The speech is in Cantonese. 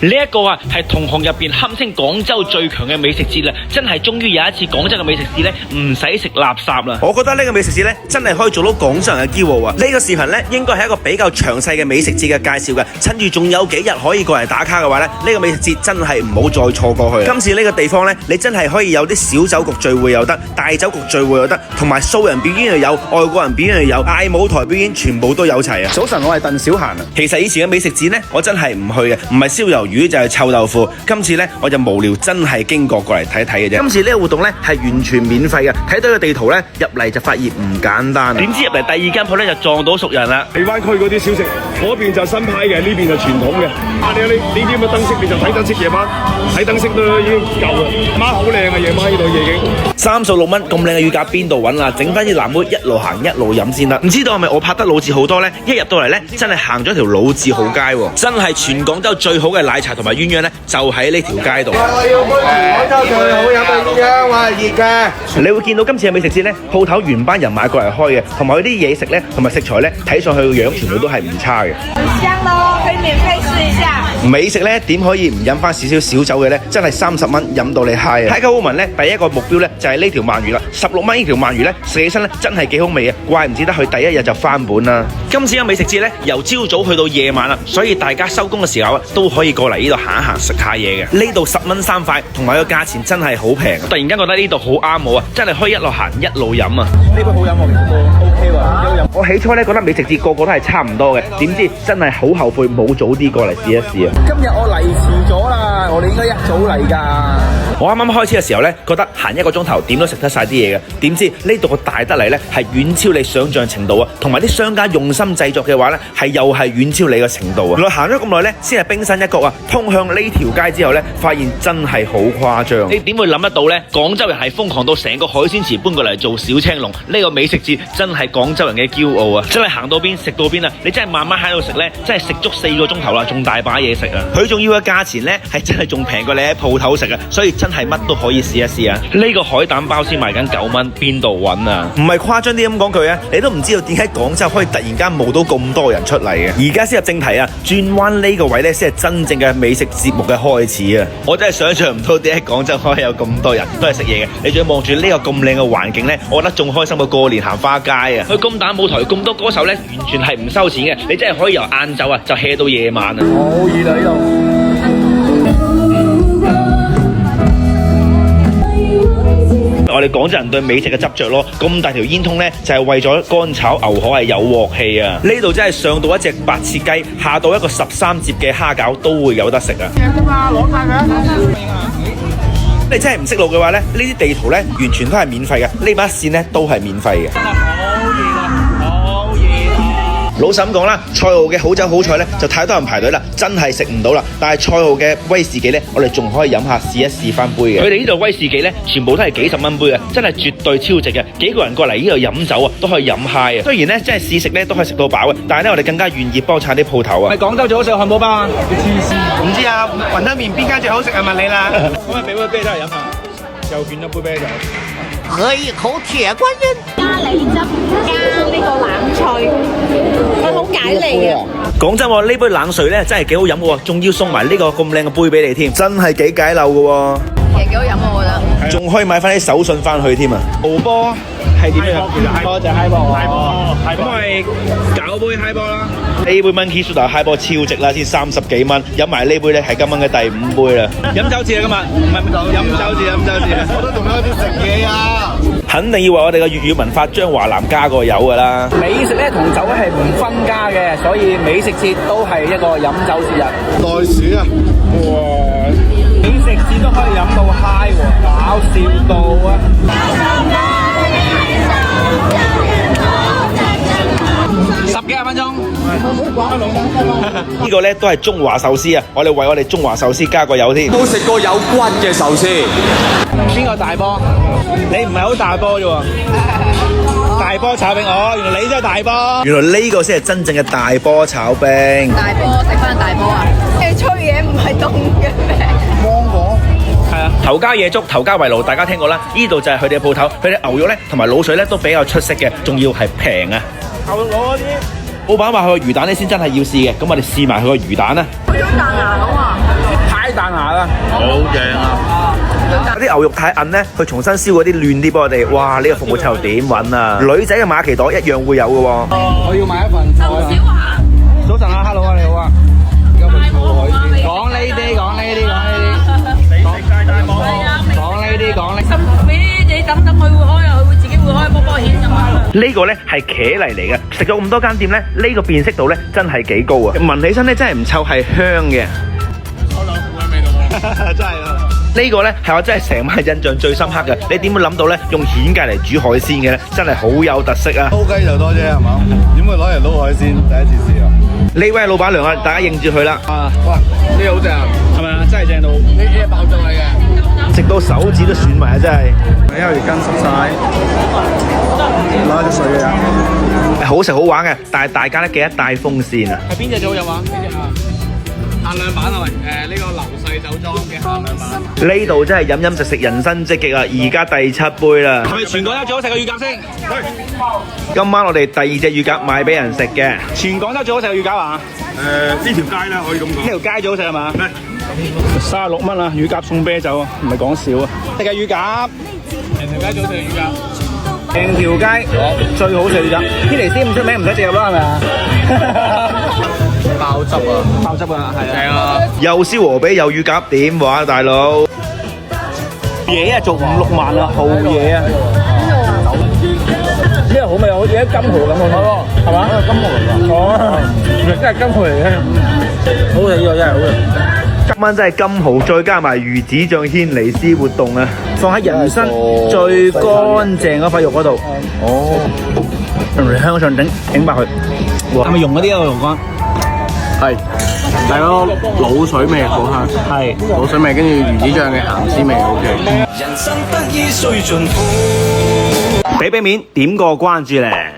呢一個啊係同行入邊堪稱廣州最強嘅美食節啦，真係終於有一次廣州嘅美食節咧唔使食垃圾啦。我覺得呢個美食節咧真係可以做到廣州人嘅驕傲啊！呢個視頻咧應該係一個比較詳細嘅美食節嘅介紹嘅，趁住仲有幾日可以過嚟打卡嘅話咧，呢個美食節真係唔好再錯過去。今次呢個地方咧，你真係可以有啲小酒局聚會又得，大酒局聚會又得，同埋素人表演又有，外國人表演又有，嗌舞台表演全部都有齊啊！早晨，我係鄧小閒啊。其實以前嘅美食節咧，我真係唔去嘅，唔係燒魷魚就係臭豆腐。今次咧我就無聊，真係經過嚟睇睇嘅啫。今次呢個活動咧係完全免費嘅，睇到個地圖咧入嚟就發現唔簡單。點知入嚟第二間鋪咧就撞到熟人啦。荔灣區嗰啲小食，嗰邊就新派嘅，呢邊就傳統嘅。你呢啲咁嘅燈飾，你就睇燈飾夜晚睇燈飾都已經夠啦。媽好靚啊，夜晚呢度夜景。36蚊咁靚嘅乳鴿邊度揾啊？整翻啲藍妹一路行一路飲先得。唔知道係咪我拍得老字號多呢？一入到嚟呢，真係行咗條老字號街喎，真係全廣州最好嘅奶茶同埋鴛鴦呢，就喺呢條街度。我要杯廣州最好飲嘅鴛鴦，我係熱嘅。你會見到今次嘅美食節呢，鋪頭原班人馬過嚟開嘅，同埋嗰啲嘢食呢，同埋食材呢，睇上去個樣全部都係唔差嘅。很香咯，可以免費試一下。美食呢，點可以唔飲翻少少小酒嘅呢？真係30蚊飲到你嗨啊！Tiger Woman 呢，第一個目標呢，就係呢條鰻魚啦，16蚊呢條鰻魚呢，食起身呢，真係幾好味啊！怪唔之得佢第一日就翻本啦。今次嘅美食節呢，由朝早去到夜晚啦，所以大家收工嘅時候啊，都可以過嚟呢度行一行，食下嘢嘅。呢度10蚊3塊，同埋個價錢真係好平。突然間覺得呢度好啱我啊，真係可以一路行一路飲啊！呢杯好飲喎，其實都 OK 喎。我起初呢，覺得美食節個個都係差唔多嘅，點知真係好後悔冇早啲過嚟試一試啊！今日我嚟遲咗啦，我哋應該一早嚟㗎。我啱啱開始嘅時候呢，覺得行1個鐘頭點都食得晒啲嘢嘅，點知呢度個大得嚟呢，係遠超你想象程度啊！同埋啲商家用心製作嘅話呢，又係遠超你嘅程度啊！原來行咗咁耐呢，先係冰山一角啊！通向呢條街之後呢，發現真係好誇張。你點會諗得到呢？廣州人係瘋狂到成個海鮮池搬過嚟做小青龍，呢個美食節真係廣州人嘅驕傲啊！真係行到邊食到邊啊！你真係慢慢喺度食呢，真係食足4個鐘頭啦，仲大把嘢食啊！佢仲要嘅價錢呢，係真係仲平過你喺鋪頭食啊！所以真係乜都可以試一試啊！呢個海膽包先賣緊9蚊，邊度揾啊？唔係誇張啲咁講句啊，你都唔知道點解廣州可以突然間冒到咁多人出嚟嘅。而家先入正題啊，轉彎呢個位呢，先係真正嘅美食節目嘅開始啊！我真係想象唔到點解廣州可以有咁多人都係食嘢嘅。你仲要望住呢個咁靚嘅環境呢，我覺得仲開心過過年行花街啊！去咁大舞台咁多歌手呢，完全係唔收錢嘅，你真係可以由晏晝啊就 hea 到夜晚啊！好熱啊呢度。我哋廣州人對美食嘅執着咯，咁大條煙通呢，就係為咗乾炒牛河係有鑊氣啊！呢度真係上到一隻白切雞，下到一個13節嘅蝦餃都會有得食啊！攞晒佢。你真係唔識路嘅話呢，呢啲地圖呢，完全都係免費嘅，呢把線呢，都係免費嘅。老實咁講啦，賽號嘅好酒好菜呢，就太多人排隊啦，真係食唔到啦。但係賽號嘅威士忌呢，我哋仲可以飲下試一試翻杯嘅。佢哋呢度威士忌呢，全部都係幾十蚊杯嘅，真係絕對超值嘅。幾個人過嚟呢度飲酒啊，都可以飲 high 啊。雖然呢，真係試食呢都可以食到飽嘅，但係呢，我哋更加願意幫襯啲鋪頭啊。係廣州最好食嘅漢堡包啊！唔知啊，雲吞麵邊間最好食啊？問你啦。咁啊，俾杯啤酒嚟飲下，又見咗杯啤酒。喝一口鐵觀音，加梨汁加呢個冷萃，佢好解膩啊！講真喎，呢杯冷水呢真係幾好飲喎，仲要送埋呢個咁靚嘅杯俾你添，真係幾解漏嘅喎。其實幾好飲我覺得。仲可以買翻啲手信翻去添啊！豪波係點樣？多謝 high 波，咁我哋搞杯 high 波啦。呢杯 Monkey Soda high 波超值啦，先30幾蚊，飲埋呢杯咧係今晚嘅第5杯啦。飲酒字啊，今日唔係飲酒字。我都仲有啲食嘢啊！肯定要為我哋嘅粵語文化張華南加個油噶啦。美食咧同酒係唔分家嘅，所以美食節都係一個飲酒節日。袋鼠啊！哇！美食節都可以飲到 high 喎，搞笑到啊！10幾廿分鐘。呢個咧都係中華壽司啊！我哋為我哋中華壽司加個油添。都食過有骨嘅壽司。邊個大波？你唔係好大波啫喎，大波炒餅哦，原來你真係大波。原來呢個先係真正嘅大波炒冰。大波食翻大波啊！你吹嘢唔係凍嘅咩？芒果。係啊，頭家野粥，頭家圍爐，大家聽過啦。呢度就係佢哋嘅鋪頭，佢哋牛肉咧同埋滷水咧都比較出色嘅，仲要係平啊。牛肉嗰啲。老闆話佢個魚蛋咧先真係要試嘅，咁我哋試埋佢個魚蛋啦。好想彈牙咁啊！下啦。好正啊！啲牛肉太韌咧，佢重新燒嗰啲嫩啲俾我哋。哇！呢個服務態度點揾啊？女仔嘅馬奇朵一樣會有嘅喎。我要買一份菜啊！早晨啊，hello啊，你好啊！而家份菜講呢啲，講呢啲，講呢啲，講呢啲，講呢啲。辛苦俾你等等佢會開啊，佢會自己會開波波險咁啊！呢個咧係茄泥嚟嘅，食咗咁多間店咧，呢個辨識度咧真係幾高啊！聞起身咧真係唔臭，係香嘅。收兩股嘅味道喎，真係啊！呢個咧係我真係成晚印象最深刻嘅。你點會諗到咧用蜆芥嚟煮海鮮嘅咧？真係好有特色啊！撈雞就多啫係嘛？點會攞嚟撈海鮮？第一次試啊！呢位老闆娘啊，大家認住佢啦。啊，哇！呢個好正啊，係咪啊？真係正到呢啲爆汁嚟嘅，食到手指都損埋啊！真係。因為條筋濕晒，攞啲水嘅。好食好玩嘅，但係大家咧記得帶風扇啊！係邊隻早有啊？邊隻啊？限量版啊喂！呢個劉細酒莊嘅限量版。呢度真係飲飲食食人生積極啊！而家第7杯啦。係咪全廣州最好食嘅乳鴿先？今晚我哋第2隻乳鴿賣俾人食嘅。全廣州最好食嘅乳鴿啊！呢條街啦，可以咁講。呢條街最好食係嘛？36蚊啊！乳鴿送啤酒啊，唔係講笑啊！食嘅乳鴿，成條街最好食嘅乳鴿。成條街最好食乳鴿，天尼斯唔出名唔使借入啦，係咪啊？爆汁啊！爆汁啊！係啊！又燒鵝髀又乳鴿，點玩啊大佬？嘢啊，做5、6萬啊，好嘢啊！呢個好味啊，好似啲金蠔咁喎，係嘛？金蠔嚟㗎。哦，真係金蠔嚟嘅，好食呢個真係好食。今晚真係金蠔再加埋魚子醬軒尼詩活動啊！放喺人生最乾淨嗰塊肉嗰度。哦，用香腸頂埋佢。係咪用嗰啲啊？龍哥？係，但係嗰個滷水味好香。係，滷水味跟住魚子醬嘅鹹絲味 OK。俾面點個關注咧。